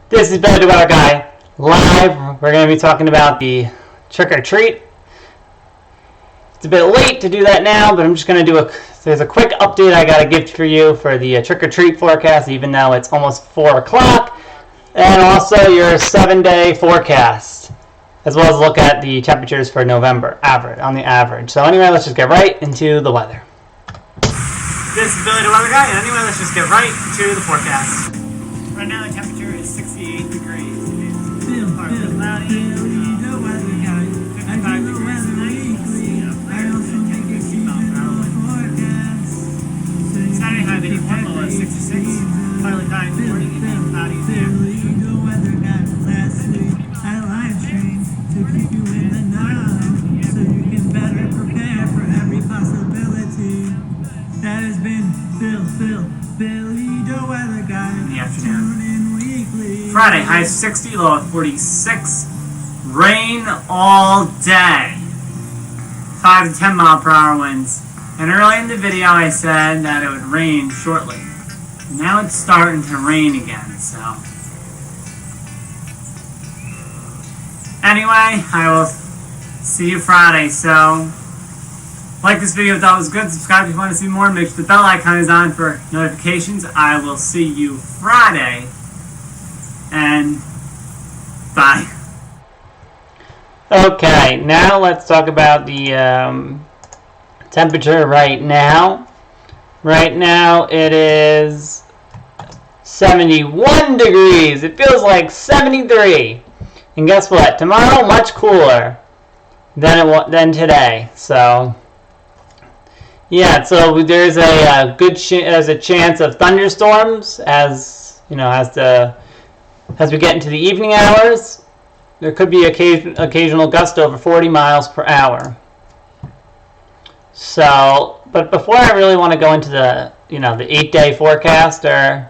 This is Billy the Weather Guy live. We're going to be talking about the trick or treat. It's a bit late to do that now, but I'm just going to do there's a quick update I got to give for you for the trick or treat forecast, even though it's almost 4 o'clock, and also your 7-day forecast, as well as look at the temperatures for November on the average. So anyway, let's just get right into the weather. This is Billy the Weather Guy, and anyway, let's just get right to the forecast. Right now the temperature is 68 degrees. It's partly cloudy. 55 degrees tonight. Saturday high of 81, low of 66. Partly cloudy in the morning and then cloudy in the afternoon. I live stream to keep you in the know, so you can better prepare for every possibility. That has been Billy the Weather Guy. In the afternoon. Tune in weekly. Friday, high 60, low of 46. Rain all day. 5 to 10 mile per hour winds. And early in the video I said that it would rain shortly. Now it's starting to rain again, so. Anyway, I will see you Friday, so. Like this video if that was good, subscribe if you want to see more, make sure the bell icon is on for notifications. I will see you Friday, and bye. Okay, now let's talk about the temperature right now. Right now it is 71 degrees. It feels like 73. And guess what? Tomorrow, much cooler than today. So, yeah. So there's a there's a chance of thunderstorms as you know as we get into the evening hours. There could be occasional gust over 40 miles per hour. So, but before I really want to go into the the 8-day forecast, or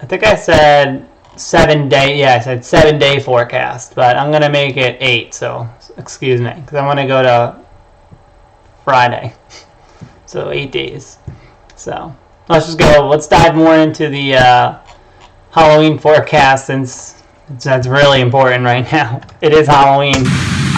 I think I said 7-day. Yeah, I said 7-day forecast, but I'm gonna make it 8. So excuse me, because I want to go to Friday. So 8 days. So let's dive more into the Halloween forecast, since that's really important right now. It is Halloween.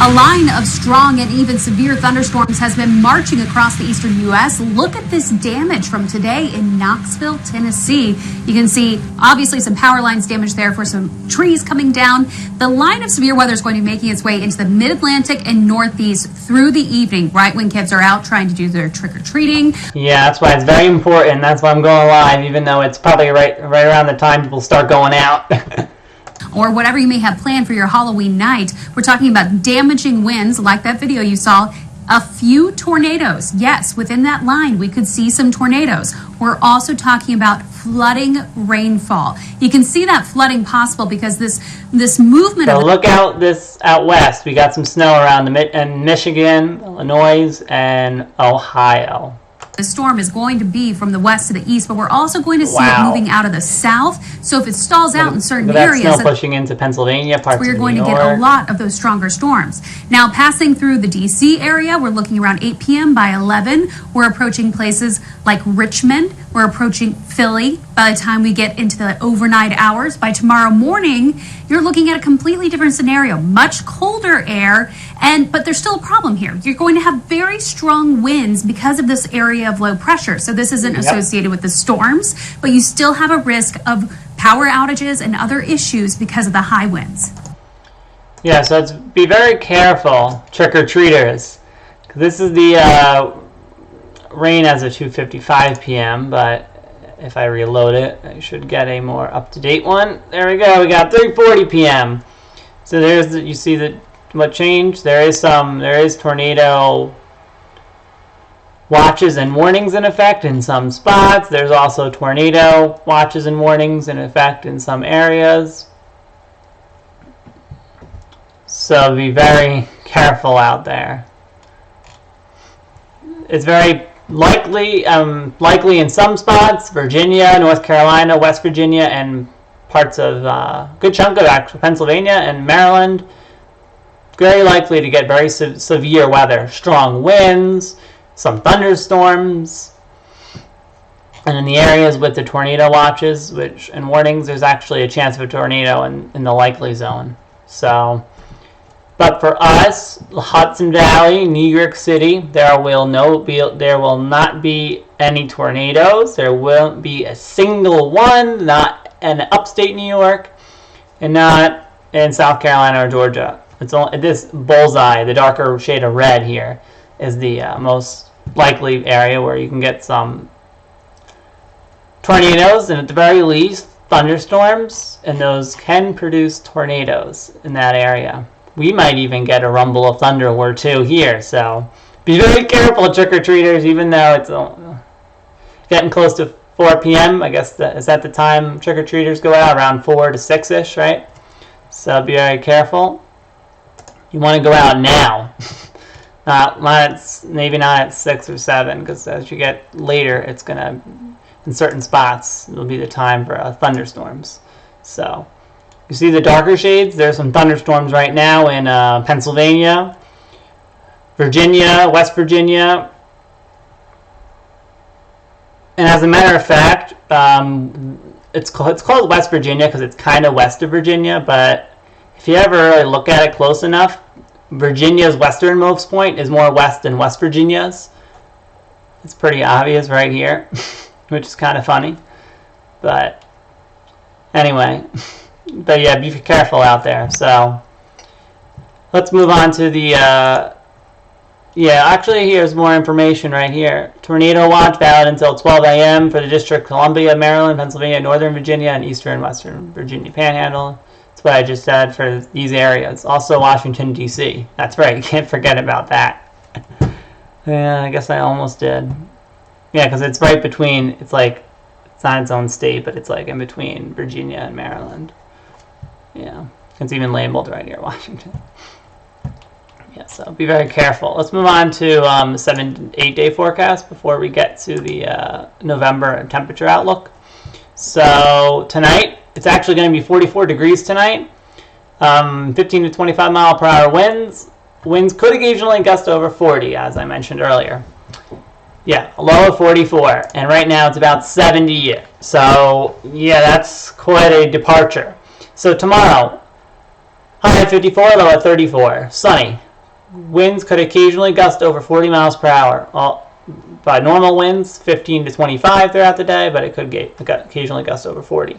A line of strong and even severe thunderstorms has been marching across the eastern U.S. Look at this damage from today in Knoxville, Tennessee. You can see, obviously, some power lines damaged there for some trees coming down. The line of severe weather is going to be making its way into the mid-Atlantic and Northeast through the evening, right when kids are out trying to do their trick-or-treating. Yeah, that's why it's very important. That's why I'm going live, even though it's probably right around the time people start going out. Or whatever you may have planned for your Halloween night. We're talking about damaging winds, like that video you saw. A few tornadoes. Yes, within that line, we could see some tornadoes. We're also talking about flooding rainfall. You can see that flooding possible because this movement. So look out west. We got some snow around in Michigan, Illinois, and Ohio. The storm is going to be from the west to the east, but we're also going to see it moving out of the south. So if it stalls out in certain areas, snow pushing into Pennsylvania, parts we're of going New to York. get a lot of those stronger storms. Now, passing through the D.C. area, we're looking around 8 p.m. By 11, we're approaching places like Richmond. We're approaching Philly. By the time we get into the overnight hours, by tomorrow morning, you're looking at a completely different scenario. Much colder air, but there's still a problem here. You're going to have very strong winds because of this area of low pressure. So this isn't associated with the storms, but you still have a risk of power outages and other issues because of the high winds. Yeah, so be very careful, trick-or-treaters. This is the rain as of 2:55 p.m., but if I reload it, I should get a more up-to-date one. There we go. We got 3:40 p.m. So you see what changed? There is tornado watches and warnings in effect in some spots. There's also tornado watches and warnings in effect in some areas. So be very careful out there. It's very likely in some spots, Virginia, North Carolina, West Virginia, and parts of a good chunk of actual Pennsylvania and Maryland. Very likely to get very severe weather, strong winds, some thunderstorms. And in the areas with the tornado watches and warnings, there's actually a chance of a tornado in the likely zone. So, but for us, Hudson Valley, New York City, there will not be any tornadoes. There won't be a single one, not in upstate New York, and not in South Carolina or Georgia. It's only this bullseye, the darker shade of red here, is the most likely area where you can get some tornadoes, and at the very least, thunderstorms, and those can produce tornadoes in that area. We might even get a rumble of thunder or two here, so be very careful, trick-or-treaters, even though it's getting close to 4 p.m. I guess is that the time trick-or-treaters go out, around 4 to 6-ish, right? So be very careful. You want to go out now. Maybe not at 6 or 7, because as you get later, it's going to, in certain spots, it'll be the time for thunderstorms. So you see the darker shades? There's some thunderstorms right now in Pennsylvania, Virginia, West Virginia. And as a matter of fact, it's called West Virginia because it's kind of west of Virginia, but if you ever really look at it close enough, Virginia's westernmost point is more west than West Virginia's. It's pretty obvious right here, which is kind of funny. But anyway, but yeah, be careful out there. So let's move on to the actually here's more information right here. Tornado watch valid until 12 a.m. for the District of Columbia, Maryland, Pennsylvania, Northern Virginia, and Eastern and Western Virginia Panhandle. That's what I just said for these areas. Also Washington, D.C. That's right, you can't forget about that. Yeah, I guess I almost did. Yeah, because it's right between, it's not its own state, but it's like in between Virginia and Maryland. Yeah, it's even labeled right here, Washington. Yeah, so be very careful. Let's move on to the 7-8 day forecast before we get to the November temperature outlook. So tonight, it's actually going to be 44 degrees tonight. 15 to 25 mile per hour winds. Winds could occasionally gust over 40, as I mentioned earlier. Yeah, a low of 44, and right now it's about 70. So yeah, that's quite a departure. So tomorrow, high at 54, low at 34. Sunny. Winds could occasionally gust over 40 miles per hour. By normal winds, 15 to 25 throughout the day, but it could occasionally gust over 40.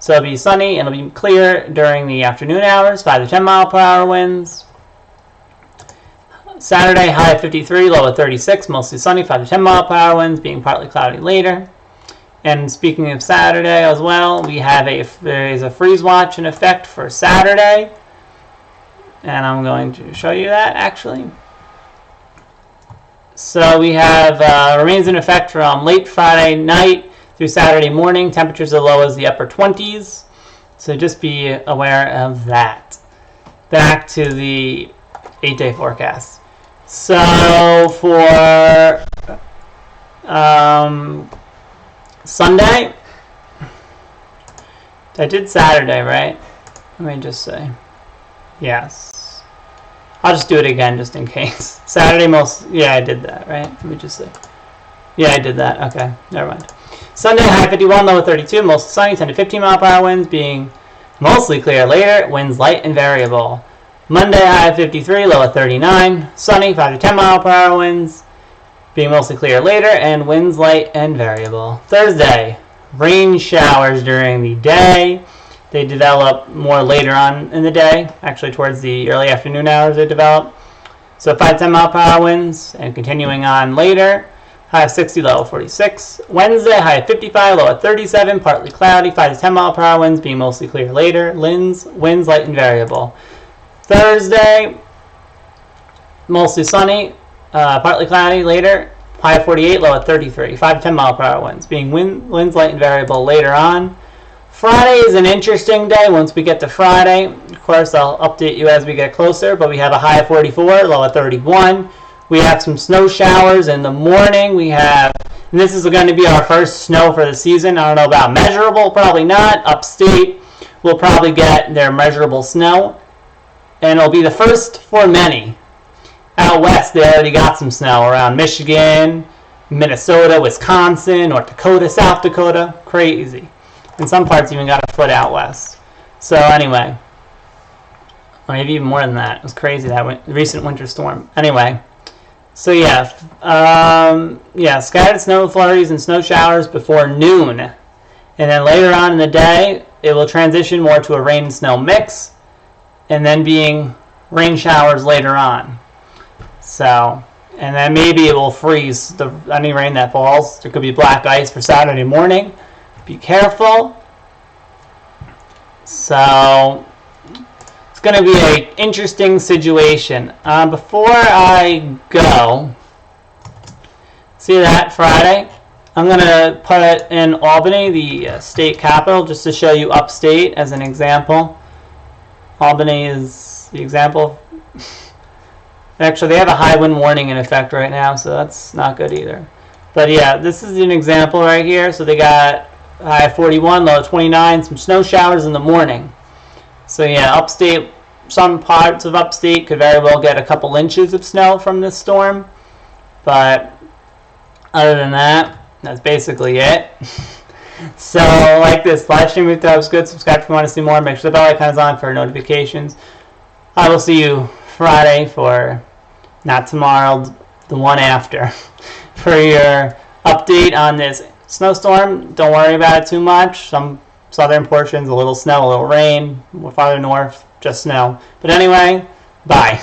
So it'll be sunny and it'll be clear during the afternoon hours, 5 to 10 mile per hour winds. Saturday, high at 53, low at 36, mostly sunny, 5 to 10 mile per hour winds, being partly cloudy later. And speaking of Saturday as well, there is a freeze watch in effect for Saturday. And I'm going to show you that actually. So we have remains in effect from late Friday night through Saturday morning. Temperatures as low as the upper 20s. So just be aware of that. Back to the 8-day forecast. So for Sunday, I did Saturday, right? Let me just say. Yes. I'll just do it again just in case. Saturday yeah, I did that, right? Let me just say. Yeah, I did that. Okay, never mind. Sunday, high 51, low 32, mostly sunny, 10 to 15 mile per hour winds, being mostly clear later, winds light and variable. Monday, high 53, low at 39, sunny, 5 to 10 mile per hour winds, being mostly clear later, and winds light and variable. Thursday, rain showers during the day. They develop more later on in the day, actually towards the early afternoon hours they develop. So 5 to 10 mile per hour winds, and continuing on later, high of 60, low of 46. Wednesday, high of 55, low at 37, partly cloudy, 5 to 10 mile per hour winds, being mostly clear later, winds light and variable. Thursday, mostly sunny, partly cloudy later, high of 48, low at 33, 5 to 10 mile per hour winds, being winds light and variable later on. Friday is an interesting day once we get to Friday. Of course, I'll update you as we get closer, but we have a high of 44, low of 31. We have some snow showers in the morning. And this is going to be our first snow for the season. I don't know about measurable, probably not. Upstate will probably get their measurable snow. And it'll be the first for many. Out west, they already got some snow around Michigan, Minnesota, Wisconsin, North Dakota, South Dakota. Crazy. And some parts even got a foot out west. So anyway, or maybe even more than that. It was crazy, that recent winter storm. Anyway, so yeah, scattered snow flurries and snow showers before noon. And then later on in the day, it will transition more to a rain and snow mix, and then being rain showers later on. So, and then maybe it will freeze any rain that falls. There could be black ice for Saturday morning. Be careful. So, it's going to be an interesting situation. Before I go, see that Friday? I'm going to put it in Albany, the state capital, just to show you upstate as an example. Albany is the example. Actually, they have a high wind warning in effect right now, so that's not good either. But yeah, this is an example right here. So they got high of 41, low of 29, some snow showers in the morning. So yeah, upstate, some parts of upstate could very well get a couple inches of snow from this storm. But other than that, that's basically it. So like this live stream, if that was good, subscribe if you want to see more. Make sure the bell icon is on for notifications. I will see you Friday for, not tomorrow, the one after, for your update on this snowstorm. Don't worry about it too much. Some southern portions, a little snow, a little rain. Farther north, just snow. But anyway, bye.